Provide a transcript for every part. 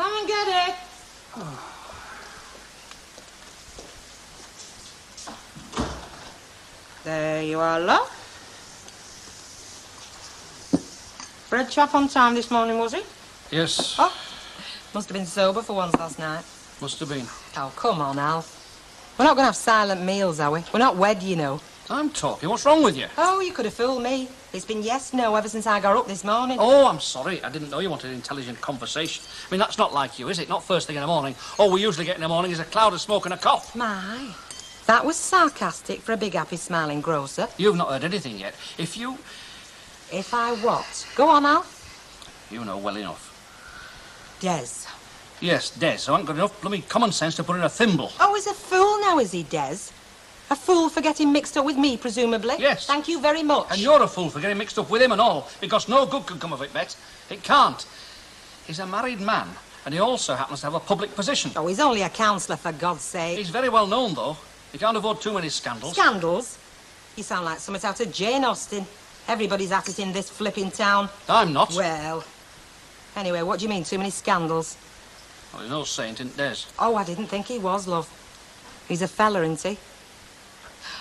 Come and get it. There you are, love. Bread chop on time this morning, was it? Yes. Oh, must have been sober for once last night. Must have been. Oh, come on, Al. We're not going to have silent meals, are we? We're not wed, you know. I'm talking. What's wrong with you? Oh, you could have fooled me. It's been yes, no ever since I got up this morning. Oh, I'm sorry. I didn't know you wanted intelligent conversation. I mean, that's not like you, is it? Not first thing in the morning. All we usually get in the morning is a cloud of smoke and a cough. My, that was sarcastic for a big, happy, smiling grocer. You've not heard anything yet. If I what? Go on, Al. You know well enough. Des. Yes, Des. I haven't got enough blooming common sense to put in a thimble. Oh, he's a fool now, is he, Des? A fool for getting mixed up with me, presumably? Yes. Thank you very much. And you're a fool for getting mixed up with him and all, because no good can come of it, Bet. It can't. He's a married man, and he also happens to have a public position. Oh, he's only a counsellor, for God's sake. He's very well known, though. He can't afford too many scandals. Scandals? You sound like something out of Jane Austen. Everybody's at it in this flipping town. I'm not. Well, anyway, what do you mean, too many scandals? Well, he's no saint, isn't Des? Oh, I didn't think he was, love. He's a fella, isn't he?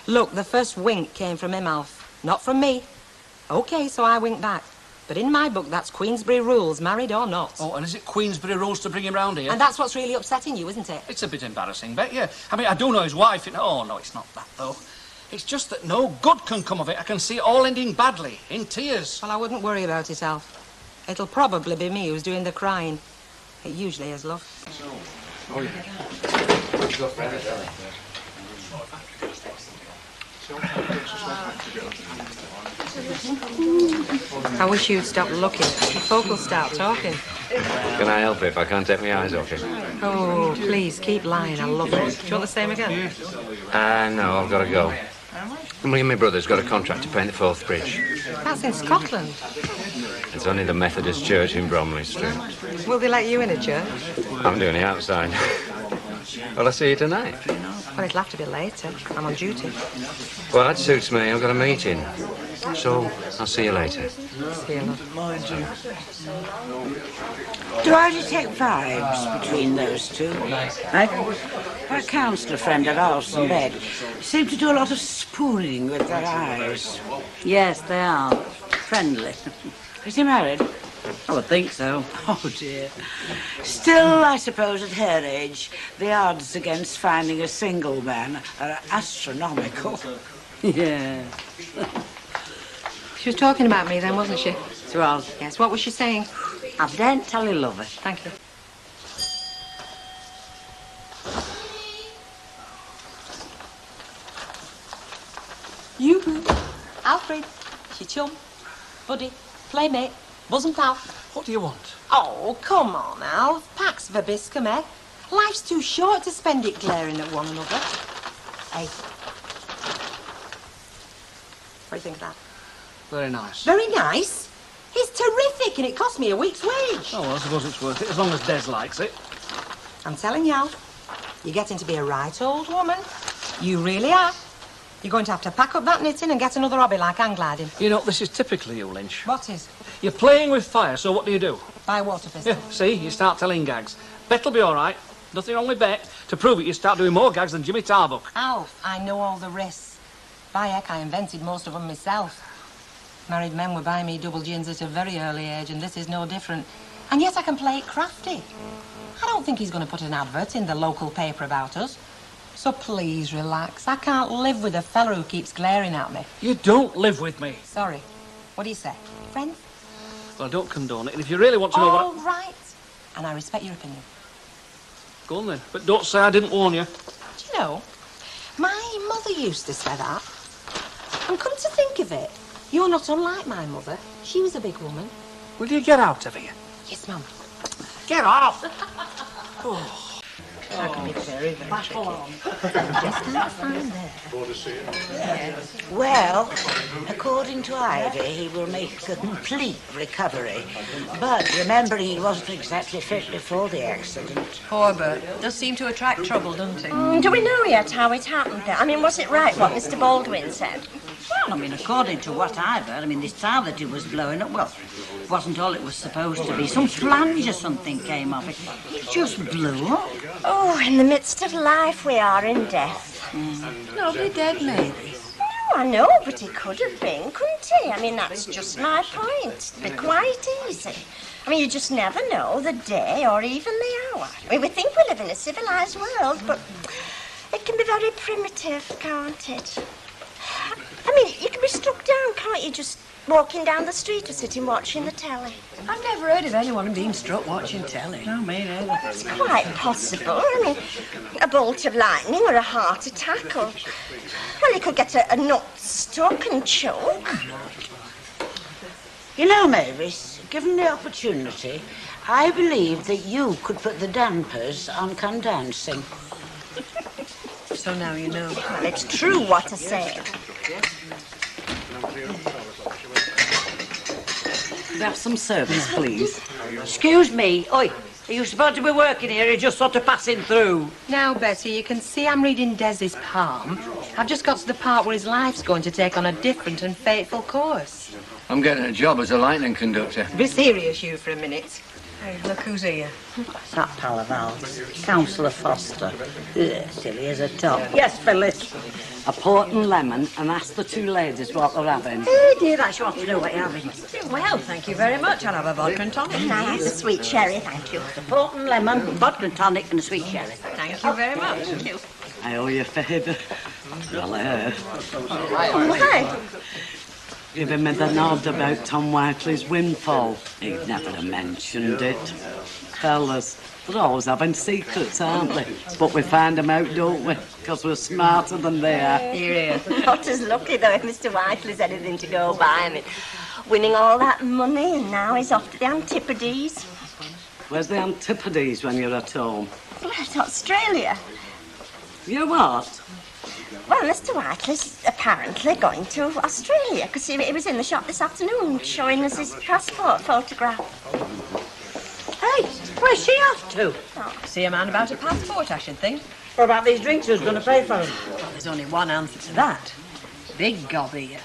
Look, the first wink came from him, Alf. Not from me. OK, so I winked back. But in my book, that's Queensberry rules, married or not. Oh, and is it Queensberry rules to bring him round here? And that's what's really upsetting you, isn't it? It's a bit embarrassing, Bet, yeah. I mean, I do know his wife. Oh, no, it's not that, though. It's just that no good can come of it. I can see it all ending badly, in tears. Well, I wouldn't worry about it, Alf. It'll probably be me who's doing the crying. It usually is, love. Oh, yeah. I wish you'd stop looking. Folk will start talking. Can I help if I can't take my eyes off you? Oh, please, keep lying. I love it. Do you want the same again? No, I've got to go. Me and my brother's got a contract to paint the Forth Bridge. That's in Scotland. It's only the Methodist Church in Bromley Street. Will they let you in a church? I'm doing it outside. Well, I'll see you tonight. Well, it'll have to be later. I'm on duty. Well, that suits me. I've got a meeting. So, I'll see you later. See you, love. Do I detect vibes between those two? A counsellor friend of ours in bed seem to do a lot of spooning with their eyes. Yes, they are. Friendly. Is he married? I would think so. Oh, dear. Still, I suppose at her age, the odds against finding a single man are astronomical. Yeah. She was talking about me then, wasn't she? She was. Yes, what was she saying? I daren't tell you, lover. Thank you. Yoo-hoo. Alfred. It's your chum. Buddy. Playmate. Bosom pal. What do you want? Oh, come on, Alf. Pax vobiscum, eh? Life's too short to spend it glaring at one another. Hey. What do you think of that? Very nice. Very nice. It's terrific, and it cost me a week's wage. Oh, well, I suppose it's worth it, as long as Des likes it. I'm telling you, Alf, you're getting to be a right old woman. You really are. You're going to have to pack up that knitting and get another hobby like hang gliding. You know, this is typically you, Lynch. What is? You're playing with fire, so what do? Buy a water pistol. Yeah, see, you start telling gags. Bet'll be all right. Nothing wrong with Bet. To prove it, you start doing more gags than Jimmy Tarbuck. Alf, I know all the risks. By heck, I invented most of them myself. Married men were buying me double gins at a very early age, and this is no different. And yet I can play it crafty. I don't think he's going to put an advert in the local paper about us. So please relax. I can't live with a fella who keeps glaring at me. You don't live with me. Sorry. What do you say? Friends? Well, I don't condone it, and if you really want to know All what right. And I respect your opinion. Go on then, but don't say I didn't warn you. Do you know, my mother used to say that. And come to think of it, you're not unlike my mother. She was a big woman. Will you get out of here? Yes, Mum. Get off! Oh. That can be very, very tricky. Just can't find there. Well, according to Ivy, he will make a complete recovery. But remembering he wasn't exactly fit before the accident. Poor Bert. Does seem to attract trouble, doesn't he? Do we know yet how it happened? I mean, was it right what Mr. Baldwin said? Well, I mean, according to what I've heard, I mean, this tile that it was blowing up, well, it wasn't all it was supposed to be. Some flange or something came off it. It just blew up. Oh, in the midst of life we are in death. Nobody dead, maybe. No, I know, but he could have been, couldn't he? I mean, that's just my point. Be quite easy. I mean, you just never know the day or even the hour. I mean, we think we live in a civilised world, but it can be very primitive, can't it? I mean, you can be struck down, can't you, just walking down the street or sitting watching the telly? I've never heard of anyone being struck watching telly. No, me neither. It's quite possible. I mean, a bolt of lightning or a heart attack or... Well, you could get a nut stuck and choke. You know, Mavis, given the opportunity, I believe that you could put the dampers on condensing. So now you know. Well, it's true what I say. Could I have some service, please? Excuse me. Oi, are you supposed to be working here or are you just sort of passing through? Now, Betty, you can see I'm reading Des's palm. I've just got to the part where his life's going to take on a different and fateful course. I'm getting a job as a lightning conductor. Be serious, you, for a minute. Hey, look who's here. It's that pal of ours, Councillor Foster. Ugh, silly as a top. Yes, Phyllis. A port and lemon, and ask the two ladies what they're having. Oh, dear, I should want to know what you're having. Well, thank you very much. I'll have a vodka and tonic. Nice, sweet sherry, thank you. A port and lemon, vodka and tonic, and a sweet sherry. Thank you very much. Thank you. I owe you a favour. Well, I heard. Why? Giving me the nod about Tom Whiteley's windfall. He'd never have mentioned it. Fellas, they're always having secrets, aren't they? But we find them out, don't we? Because we're smarter than they are. Here, here. Not as lucky, though, if Mr. Whiteley's anything to go by. I mean, winning all that money, and now he's off to the Antipodes. Where's the Antipodes when you're at home? Well, it's Australia. You what? Well, Mr. Whiteley's apparently going to Australia, because he was in the shop this afternoon showing us his passport photograph. Hey, where's she off to? See a man about a passport, I should think. What about these drinks? Who's going to pay for them? Well, there's only one answer to that. Big gob here.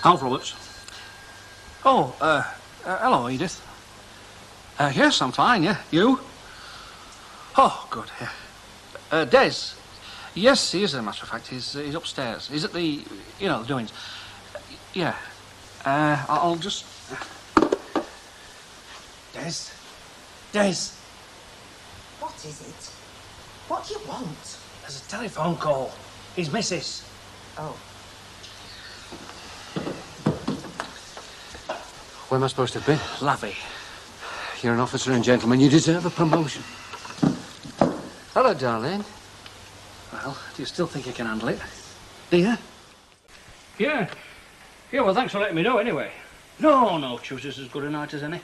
Alf Roberts. Oh, hello, Edith. Yes, I'm fine, yeah. You? Oh, good, yeah. Des. Yes, he is, as a matter of fact. He's upstairs. He's at the, the doings. Yeah. I'll just... Des? Des? What is it? What do you want? There's a telephone call. His missus. Oh. Where am I supposed to be? Lavy. You're an officer and gentleman. You deserve a promotion. Hello, darling. Well, do you still think you can handle it? Do you? Yeah. Yeah, well, thanks for letting me know, anyway. No, Tuesday's as good a night as any.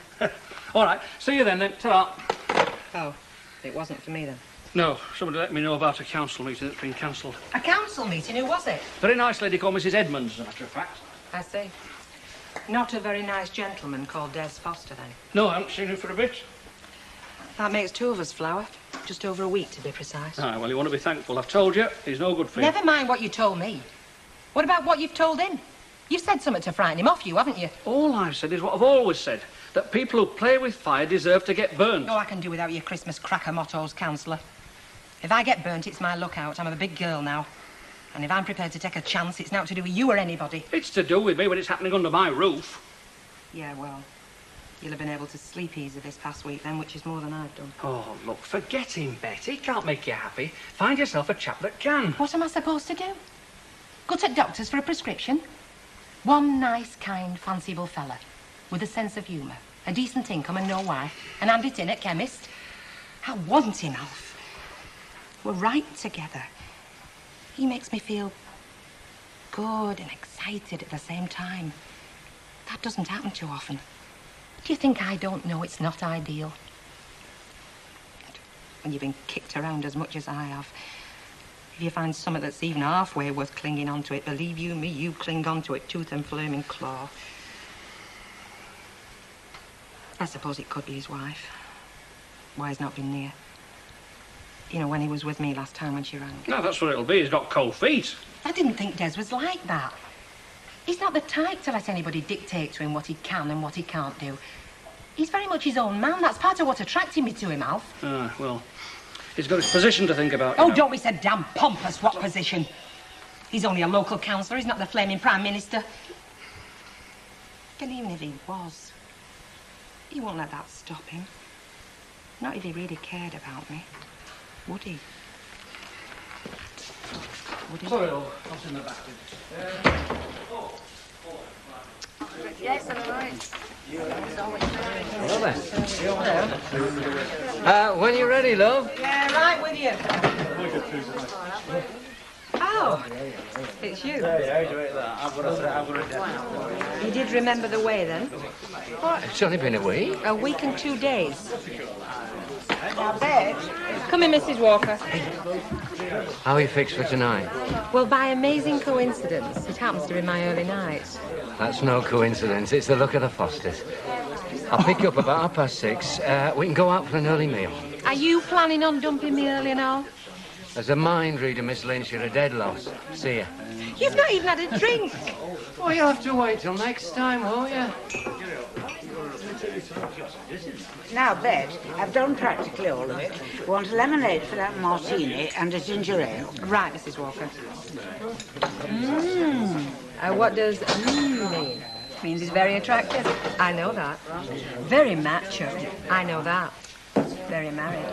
All right, see you then. Ta-ra. Oh, it wasn't for me, then. No, somebody let me know about a council meeting that's been cancelled. A council meeting? Who was it? Very nice lady called Mrs. Edmonds, as a matter of fact. I see. Not a very nice gentleman called Des Foster, then. No, I haven't seen him for a bit. That makes two of us, Flower. Just over a week, to be precise. Ah, well, you want to be thankful. I've told you, he's no good for you. Never mind what you told me. What about what you've told him? You've said something to frighten him off you, haven't you? All I've said is what I've always said, that people who play with fire deserve to get burnt. Oh, I can do without your Christmas cracker mottos, councillor. If I get burnt, it's my lookout. I'm a big girl now. And if I'm prepared to take a chance, it's not to do with you or anybody. It's to do with me when it's happening under my roof. Yeah, well, you'll have been able to sleep easy this past week then, which is more than I've done. Oh, look, forget him, Betty. He can't make you happy. Find yourself a chap that can. What am I supposed to do? Go to doctors for a prescription? One nice, kind, fanciful fella with a sense of humour, a decent income and no wife, and hand it in at chemist. I want him, Alf. We're right together. He makes me feel good and excited at the same time. That doesn't happen too often. Do you think I don't know it's not ideal? When you've been kicked around as much as I have, if you find something that's even halfway worth clinging onto it, believe you me, you cling onto it tooth and flaming claw. I suppose it could be his wife. why he's not been near. You know, when he was with me last time when she rang. No, that's what it'll be. He's got cold feet. I didn't think Des was like that. He's not the type to let anybody dictate to him what he can and what he can't do. He's very much his own man. That's part of what attracted me to him, Alf. Ah, well, he's got his position to think about, you Oh, know. don't be so damn pompous. What position? He's only a local councillor. He's not the flaming Prime Minister. And even if he was, he won't let that stop him. Not if he really cared about me. Would he? Would he? Sorry, love. What's in the back? Yes, I'm right. Hello there. When you're ready, love. Yeah, right with you. Oh, it's you. You did remember the way, then? What? It's only been a week. A week and 2 days. Come in, Mrs. Walker. How are you fixed for tonight? Well, by amazing coincidence, it happens to be my early night. That's no coincidence. It's the look of the Fosters. I'll pick you up about 6:30. We can go out for an early meal. Are you planning on dumping me early and all? As a mind reader, Miss Lynch, you're a dead loss. See ya. You've not even had a drink. Oh, you'll have to wait till next time, won't you? Now, Bed, I've done practically all of it. We want a lemonade for that martini and a ginger ale. Right, Mrs. Walker. What does mean? Means he's very attractive. I know that. Very macho. I know that. Very married.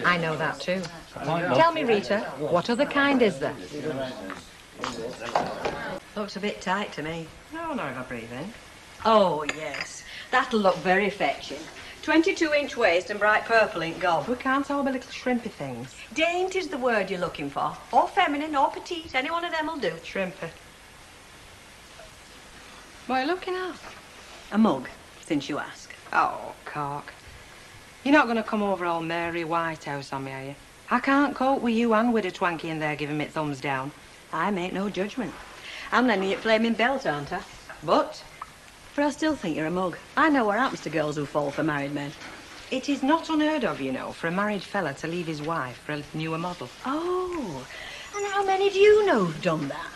I know that too. Tell me, Rita, what other kind is there? Looks a bit tight to me. No, not if I breathe in. Oh, yes. That'll look very fetching. 22-inch waist and bright purple ink gob. We can't all be little shrimpy things. Dainty is the word you're looking for. Or feminine or petite. Any one of them will do. Shrimpy. What are you looking at? A mug, since you ask. Oh, cock. You're not going to come over all Mary Whitehouse on me, are you? I can't cope with you and with a twanky in there giving me thumbs down. I make no judgment. I'm lending you flaming belt, aren't I? But I still think you're a mug. I know what happens to girls who fall for married men. It is not unheard of, you know, for a married fella to leave his wife for a newer model. Oh, and how many do you know who've done that?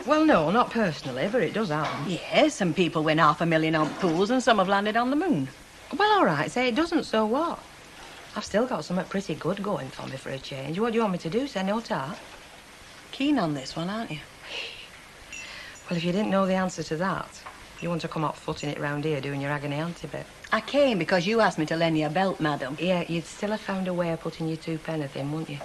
Well, no, not personally, but it does happen. Yes, some people win $500,000 on pools and some have landed on the moon. Well, all right, say it doesn't, so what? I've still got something pretty good going for me for a change. What do you want me to do, say no tart? Keen on this one, aren't you? Well, if you didn't know the answer to that, you want to come up footing it round here doing your agony auntie bit. I came because you asked me to lend you a belt, madam. Yeah, you'd still have found a way of putting your 2 penneth in, wouldn't you?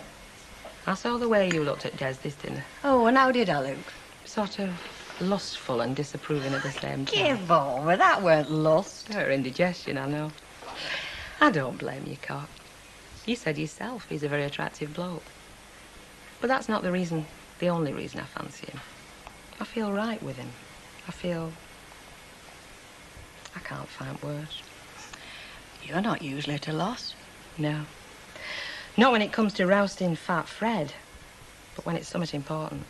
I saw the way you looked at Des this dinner. Oh, and how did I look? Sort of lustful and disapproving at the same time. Give over, that weren't lust. Her indigestion, I know. I don't blame you, cock. You said yourself he's a very attractive bloke. But that's not the only reason I fancy him. I feel right with him. I can't find words. You're not usually at a loss. No. Not when it comes to rousting Fat Fred, but when it's something important.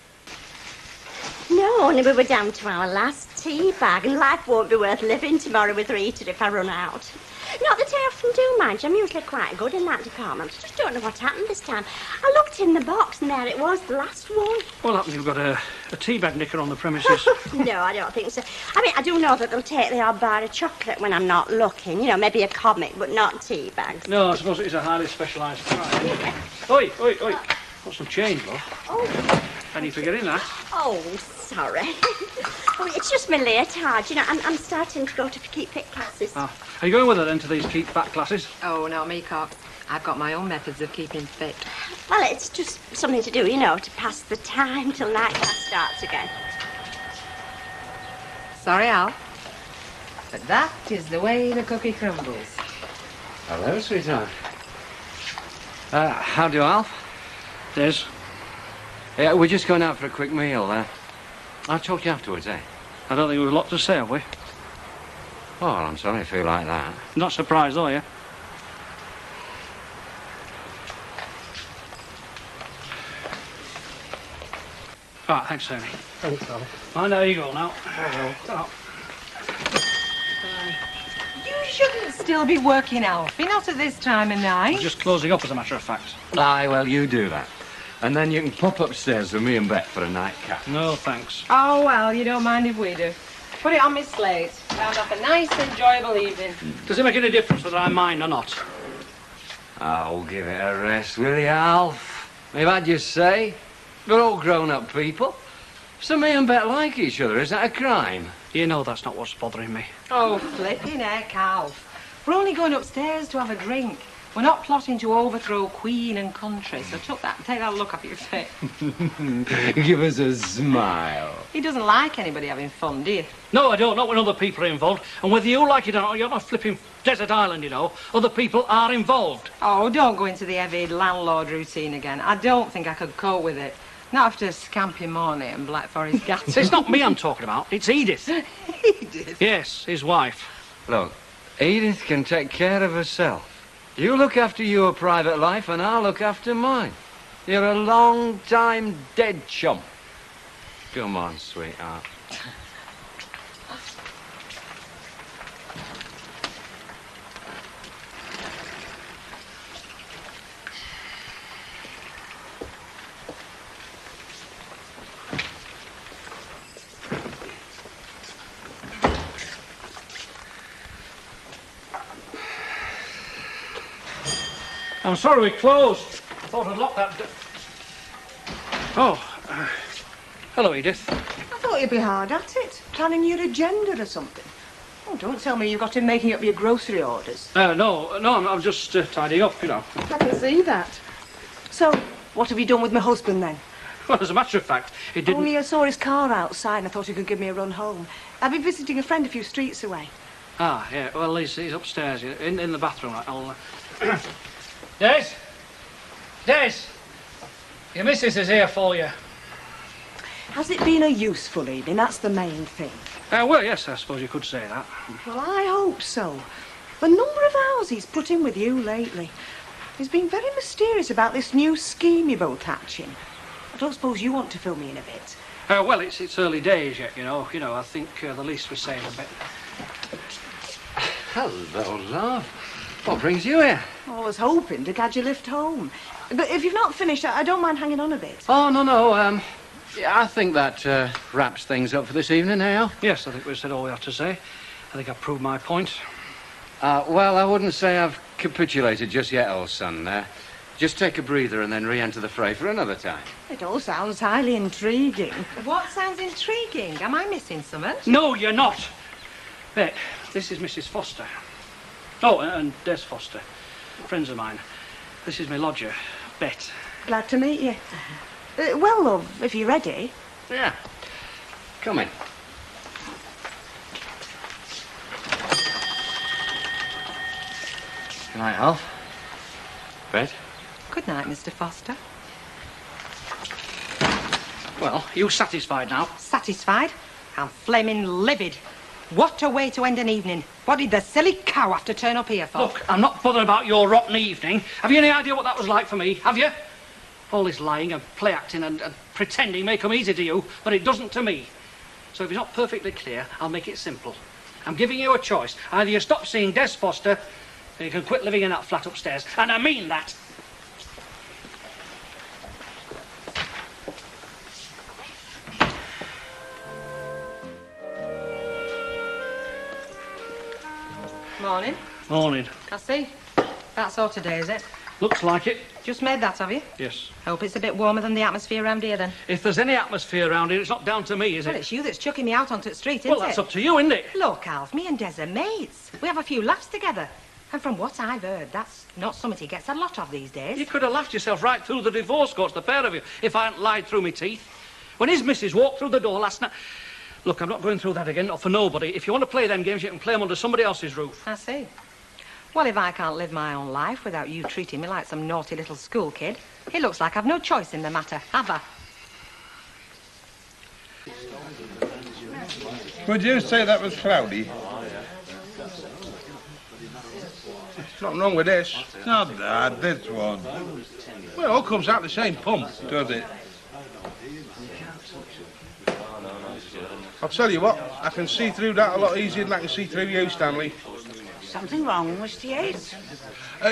No, only we were down to our last tea bag, and life won't be worth living tomorrow with Rita if I run out. Not that I often do, mind you. I'm usually quite good in that department. I just don't know what happened this time. I looked in the box, and there it was, the last one. Well, happens you've got a teabag knicker on the premises. No, I don't think so. I mean, I do know that they'll take the odd bar of chocolate when I'm not looking. You know, maybe a comic, but not tea bags. No, I suppose it is a highly specialised crime. Yeah. Oi, oi, oi. Got some change, love. Oh, And you forgetting that? oh, sorry. Oh, it's just my leotard. You know, I'm starting to go to keep fit classes. Ah, are you going with her then to these keep fat classes? Oh, not me, cock. I've got my own methods of keeping fit. Well, it's just something to do, you know, to pass the time till night class starts again. Sorry, Al. But that is the way the cookie crumbles. Hello, sweetheart. How do you, Alf? Des? Yeah, we're just going out for a quick meal. I'll talk to you afterwards, eh? I don't think we've a lot to say, have we? Oh, I'm sorry I feel like that. Not surprised, are you? All right, thanks, Sammy. Thanks, Alf. Mind how you go now. I will. You shouldn't still be working, Alfie, not at this time of night. We're just closing up, as a matter of fact. Aye, well, you do that. And then you can pop upstairs with me and Bet for a nightcap. No, thanks. Oh, well, you don't mind if we do. Put it on my slate. Round off a nice, enjoyable evening. Does it make any difference whether I mind or not? Oh, give it a rest, will you, Alf? We've had your say. We're all grown-up people. So me and Bet like each other. Is that a crime? You know that's not what's bothering me. Oh, flipping heck, Alf. We're only going upstairs to have a drink. We're not plotting to overthrow Queen and country, so take that look off your face. Give us a smile. He doesn't like anybody having fun, do you? No, I don't. Not when other people are involved. And whether you like it or not, you're not a flipping desert island, you know. Other people are involved. Oh, don't go into the heavy landlord routine again. I don't think I could cope with it. Not after Scampy Morney and Black Forest Gatter. It's not me I'm talking about. It's Edith. Edith? Yes, his wife. Look, Edith can take care of herself. You look after your private life and I'll look after mine. You're a long time dead chum. Come on, sweetheart. I'm sorry we closed. I thought I'd locked that. Hello, Edith. I thought you'd be hard at it, planning your agenda or something. Oh, don't tell me you've got him making up your grocery orders. No, I'm just tidying up, you know. I can see that. So, what have you done with my husband then? Well, as a matter of fact, it didn't. Only I saw his car outside and I thought he could give me a run home. I've been visiting a friend a few streets away. Ah, yeah. Well, he's upstairs in the bathroom. I'll. Des? Des? Your missus is here for you. Has it been a useful evening? That's the main thing. Well, yes, I suppose you could say that. Well, I hope so. The number of hours he's put in with you lately. He's been very mysterious about this new scheme you're both hatching. I don't suppose you want to fill me in a bit. Well, it's early days yet, you know. I think the least we're saying a bit. Hello, love. What brings you here? I was hoping to catch a lift home. But if you've not finished, I don't mind hanging on a bit. Oh, no. Yeah, I think that wraps things up for this evening, now. Yes, I think we've said all we have to say. I think I've proved my point. Well, I wouldn't say I've capitulated just yet, old son. Just take a breather and then re-enter the fray for another time. It all sounds highly intriguing. What sounds intriguing? Am I missing something? No, you're not. Bet, this is Mrs. Foster. Oh, and Des Foster. Friends of mine. This is my lodger, Bet. Glad to meet you. Well, love, if you're ready. Yeah. Come in. Good night, Alf. Bet. Good night, Mr. Foster. Well, you satisfied now? Satisfied? I'm flaming livid. What a way to end an evening. What did the silly cow have to turn up here for? Look, I'm not bothered about your rotten evening. Have you any idea what that was like for me? Have you? All this lying and play acting and pretending may come easy to you, but it doesn't to me. So if it's not perfectly clear, I'll make it simple. I'm giving you a choice. Either you stop seeing Des Foster, or you can quit living in that flat upstairs. And I mean that. Morning. Morning. I see. That's all today, is it? Looks like it. Just made that, have you? Yes. Hope it's a bit warmer than the atmosphere around here, then. If there's any atmosphere around here, it's not down to me, is Well, it? it's you that's chucking me out onto the street, isn't Well, that's it? up to you, isn't it? Look, Alf, me and Des are mates. We have a few laughs together. And from what I've heard, that's not something he gets a lot of these days. You could have laughed yourself right through the divorce courts, the pair of you, if I hadn't lied through my teeth. When his missus walked through the door last night... Look, I'm not going through that again, not for nobody. If you want to play them games, you can play them under somebody else's roof. I see. Well, if I can't live my own life without you treating me like some naughty little school kid, it looks like I've no choice in the matter, have I? Would you say that was cloudy? Nothing wrong with this. Not that, this one. Well, it all comes out the same pump, does it? I'll tell you what, I can see through that a lot easier than I can see through you, Stanley. Something wrong, Mr. Yates?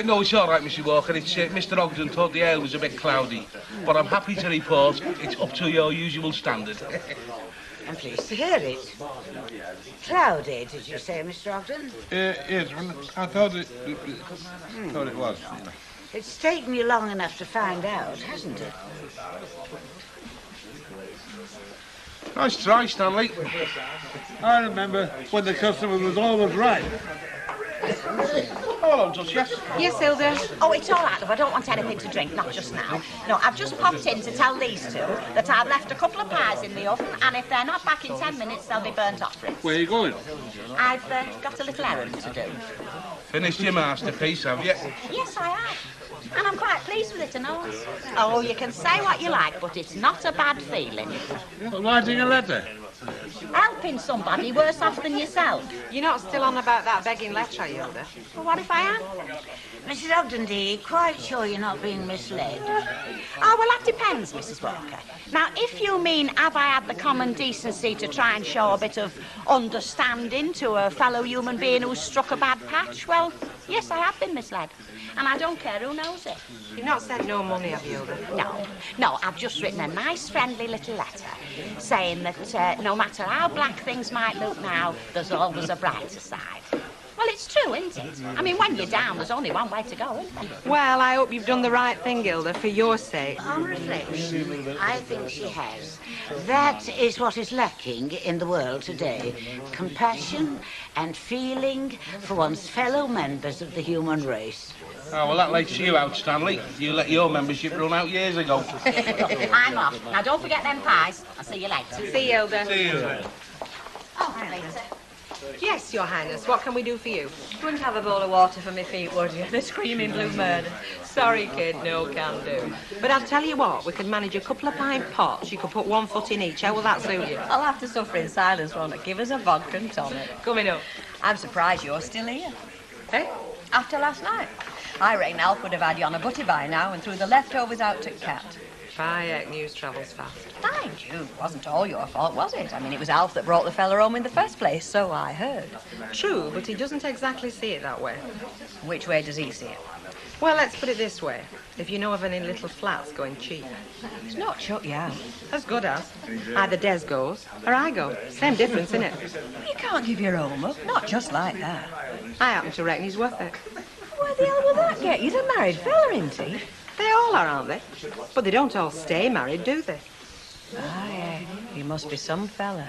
No, it's all right, Mr. Walker. It's Mr. Ogden thought the air was a bit cloudy. But I'm happy to report it's up to your usual standard. I'm pleased to hear it. Cloudy, did you say, Mr. Ogden? Yes, well, I thought it was. It's taken you long enough to find out, hasn't it? Nice try, Stanley. I remember when the customer was always right. Hello, Duchess. Yes, Hilda? Oh, it's all right, love. I don't want anything to drink, not just now. No, I've just popped in to tell these two that I've left a couple of pies in the oven, and if they're not back in 10 minutes, they'll be burnt off. Where are you going? I've got a little errand to do. Finished your masterpiece, have you? Yes, I have. And I'm quite pleased with it, and all. Oh, you can say what you like, but it's not a bad feeling. Well, writing a letter. Helping somebody worse off than yourself. You're not still on about that begging letter, are you, Hilda? Well, what if I am? Mrs. Ogden, dear, quite sure you're not being misled? Oh, well, that depends, Mrs. Walker. Now, if you mean have I had the common decency to try and show a bit of understanding to a fellow human being who's struck a bad patch, well, yes, I have been misled. And I don't care who knows it. You've not sent no money, have you, Hilda? No, I've just written a nice, friendly little letter saying that no matter how black things might look now, there's always a brighter side. Well, it's true, isn't it? I mean, when you're down, there's only one way to go, isn't there? Well, I hope you've done the right thing, Hilda, for your sake. On reflection, I think she has. That is what is lacking in the world today. Compassion and feeling for one's fellow members of the human race. Oh, well, that lates you out, Stanley. You let your membership run out years ago. I'm off. Now, don't forget them pies. I'll see you later. See you, Hilda. See you then. Oh, later. Yes, Your Highness. What can we do for you? Wouldn't have a bowl of water for my feet, would you? The screaming blue murder. Sorry, kid, no can do. But I'll tell you what, we could manage a couple of pint pots. You could put 1 foot in each. How will that suit you? I'll have to suffer in silence, won't it? Give us a vodka and tonic. Coming up. I'm surprised you're still here. Eh? After last night. I reckon Alf would have had you on a butty by now and threw the leftovers out to cat. Fire news travels fast. Mind you, it wasn't all your fault, was it? I mean, it was Alf that brought the fella home in the first place, so I heard. True, but he doesn't exactly see it that way. Which way does he see it? Well, let's put it this way. If you know of any little flats going cheap. It's not shut you out. As good as. Either Des goes or I go. Same difference, innit? You can't give your home up, not just like that. I happen to reckon he's worth it. Where the hell will that get you? The married fella, isn't he? They all are, aren't they? But they don't all stay married, do they? Ah, yeah. He must be some fella.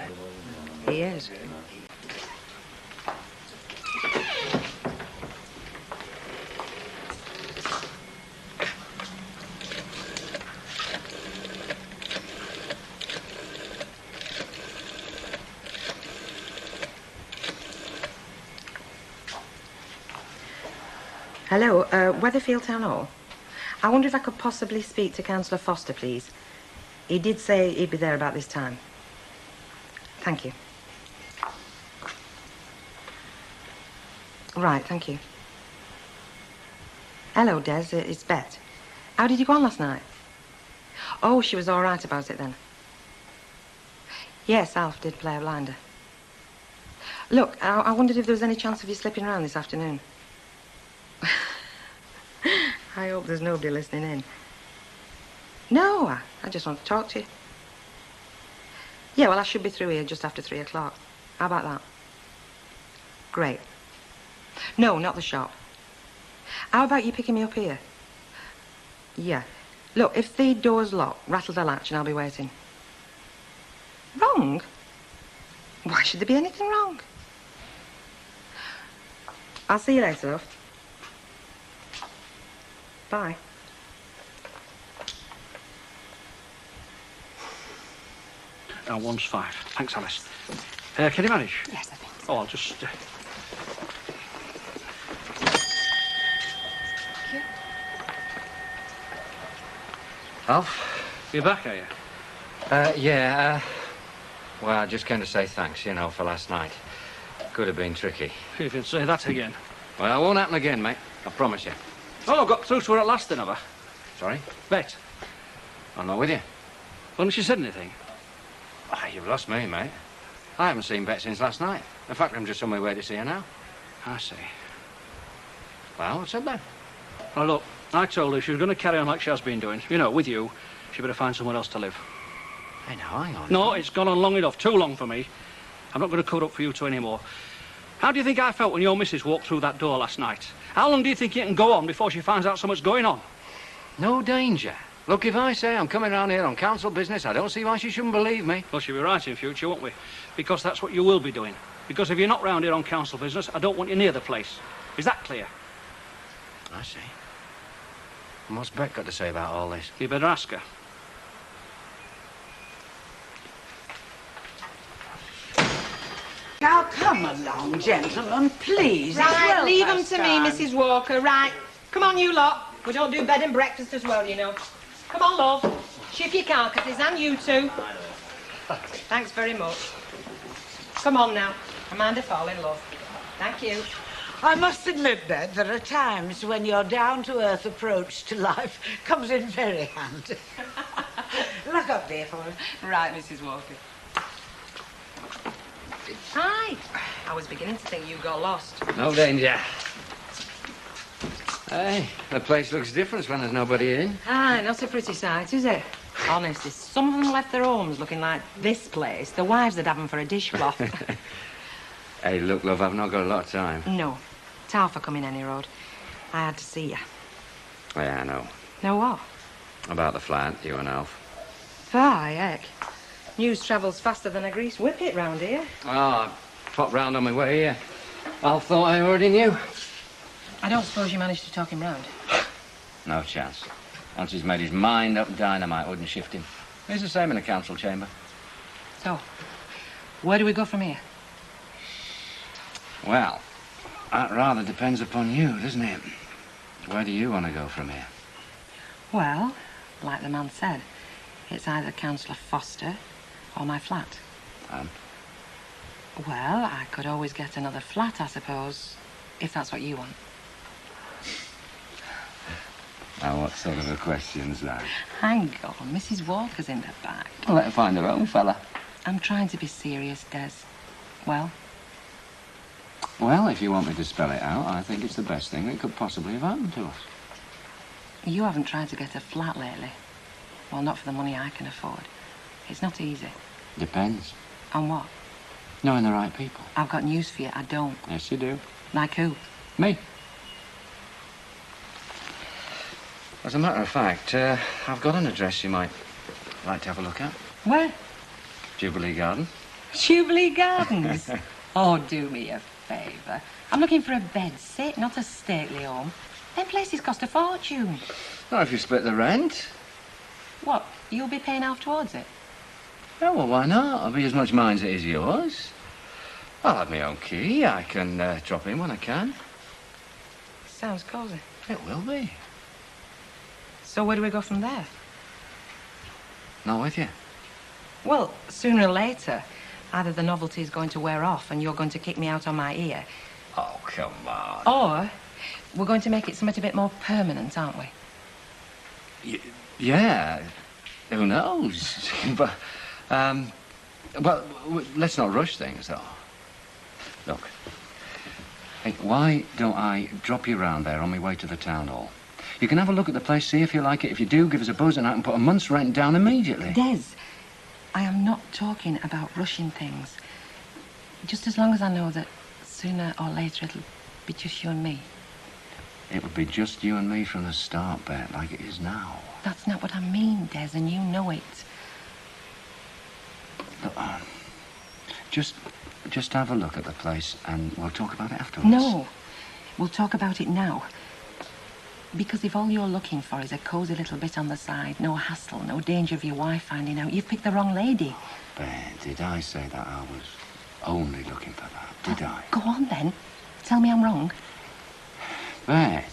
He is. Hello, Weatherfield Town Hall. I wonder if I could possibly speak to Councillor Foster, please. He did say he'd be there about this time. Thank you. Right, thank you. Hello, Des, it's Bet. How did you go on last night? Oh, she was all right about it then. Yes, Alf did play a blinder. Look, I wondered if there was any chance of you slipping around this afternoon. I hope there's nobody listening in. No, I just want to talk to you. Yeah, well, I should be through here just after 3 o'clock. How about that? Great. No, not the shop. How about you picking me up here? Yeah. Look, if the door's locked, rattle the latch and I'll be waiting. Wrong? Why should there be anything wrong? I'll see you later, love. Bye. One's 5. Thanks, Alice. Can you manage? Yes, I think so. Oh, I'll just... Thank you. Alf? You're back, are you? Yeah, well, I just came to say thanks, you know, for last night. Could have been tricky. You can say that again. Well, it won't happen again, mate. I promise you. Oh, got through to her at last, then, have I? Sorry? Bet. I'm not with you. Well, has she said anything? Ah, you've lost me, mate. I haven't seen Bet since last night. In fact, I'm just on my way to see her now. I see. Well, what's up then? Well, look, I told her she was going to carry on like she has been doing. You know, with you. She better find somewhere else to live. Hey, now, hang on. No, it's gone on long enough. Too long for me. I'm not going to cover up for you two anymore. How do you think I felt when your missus walked through that door last night? How long do you think it can go on before she finds out so much going on? No danger. Look, if I say I'm coming round here on council business, I don't see why she shouldn't believe me. Well, she'll be right in future, won't we? Because that's what you will be doing. Because if you're not round here on council business, I don't want you near the place. Is that clear? I see. And what's Beck got to say about all this? You better ask her. Now, come along, gentlemen, please. It's Right, well leave 'em past to time. me, Mrs. Walker. Right. Come on, you lot. We don't do bed and breakfast as well, you know. Come on, love. Shift your carcasses, and you two. Thanks very much. Come on now. Amanda, fall in love. Thank you. I must admit, Bed, there are times when your down-to-earth approach to life comes in very handy. Look up there for him. Right, Mrs. Walker. Hi. I was beginning to think you got lost. No danger. Hey, the place looks different when there's nobody in. Aye, not a pretty sight, is it? Honest, if some of them left their homes looking like this place, the wives would have them for a dishcloth. Hey, look, love, I've not got a lot of time. No. Tough for coming any road. I had to see you. Yeah, I know. Know what? About the flat, you and Alf. Fie, heck. News travels faster than a greased whippet round here. Oh, I popped round on my way here. Alf thought I already knew. I don't suppose you managed to talk him round? No chance. Once he's made his mind up, dynamite wouldn't shift him. It's the same in the council chamber. So, where do we go from here? Well, that rather depends upon you, doesn't it? Where do you want to go from here? Well, like the man said, it's either Councillor Foster or my flat. And? Well, I could always get another flat, I suppose, if that's what you want. Now, what sort of a question's that? Hang on, Mrs. Walker's in the back. Well, let her find her own fella. I'm trying to be serious, Des. Well? Well, if you want me to spell it out, I think it's the best thing that could possibly have happened to us. You haven't tried to get a flat lately. Well, not for the money I can afford. It's not easy. Depends. On what? Knowing the right people. I've got news for you. I don't. Yes, you do. Like who? Me. As a matter of fact, I've got an address you might like to have a look at. Where? Jubilee Garden. Jubilee Gardens. Oh, do me a favour. I'm looking for a bed sit, not a stately home. Them places cost a fortune. Not if you split the rent. What? You'll be paying half towards it? Oh, well, why not? It'll be as much mine as it is yours. I'll have my own key. I can drop in when I can. Sounds cosy. It will be. So where do we go from there? Not with you. Well, sooner or later, either the novelty's going to wear off and you're going to kick me out on my ear, Oh, come on. or we're going to make it something a bit more permanent, aren't we? Yeah. Who knows? But, well, let's not rush things, though. Look. Hey, why don't I drop you round there on my way to the town hall? You can have a look at the place, see if you like it. If you do, give us a buzz and I can put a month's rent down immediately. Des, I am not talking about rushing things. Just as long as I know that sooner or later it'll be just you and me. It would be just you and me from the start, Bet, like it is now. That's not what I mean, Des, and you know it. Look, just have a look at the place and we'll talk about it afterwards. No, we'll talk about it now. Because if all you're looking for is a cosy little bit on the side, no hassle, no danger of your wife finding out, you've picked the wrong lady. Ben, did I say that I was only looking for that? Did I? Go on, then. Tell me I'm wrong. Bet.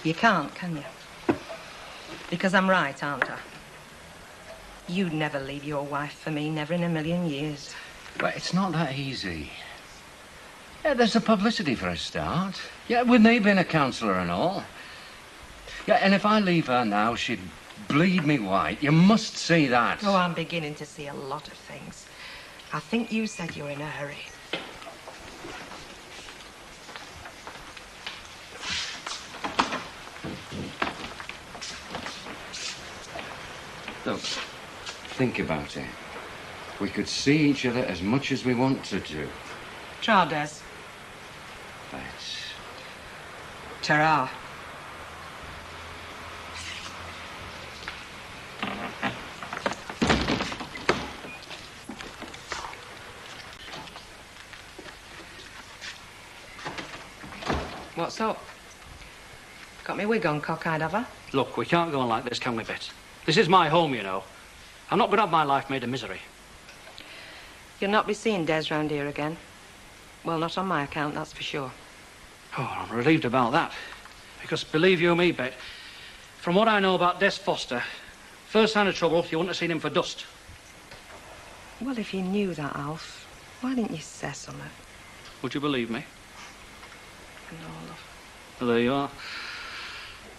You can't, can you? Because I'm right, aren't I? You'd never leave your wife for me, never in a million years. But it's not that easy. Yeah, there's the publicity for a start. Yeah, with me being a councillor and all. Yeah, and if I leave her now, she'd bleed me white. You must see that. Oh, I'm beginning to see a lot of things. I think you said you were in a hurry. Look, think about it. We could see each other as much as we wanted to. Ta, Des. But Ta-ra. What's up? Got me wig on, cockeyed, have I? Look, we can't go on like this, can we, Bet? This is my home, you know. I'm not going to have my life made a misery. You'll not be seeing Des round here again. Well, not on my account, that's for sure. Oh, I'm relieved about that. Because believe you me, Bet, from what I know about Des Foster, first sign of trouble, you wouldn't have seen him for dust. Well, if you knew that, Alf, why didn't you say something? Would you believe me? No, love. Well, there you are.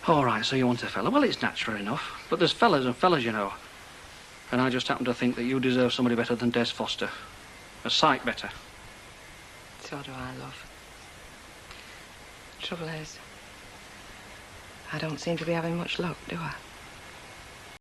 All right, so you want a fella. Well, it's natural enough. But there's fellas and fellas, you know. And I just happen to think that you deserve somebody better than Des Foster. A sight better. So do I, love. Trouble is, I don't seem to be having much luck, do I?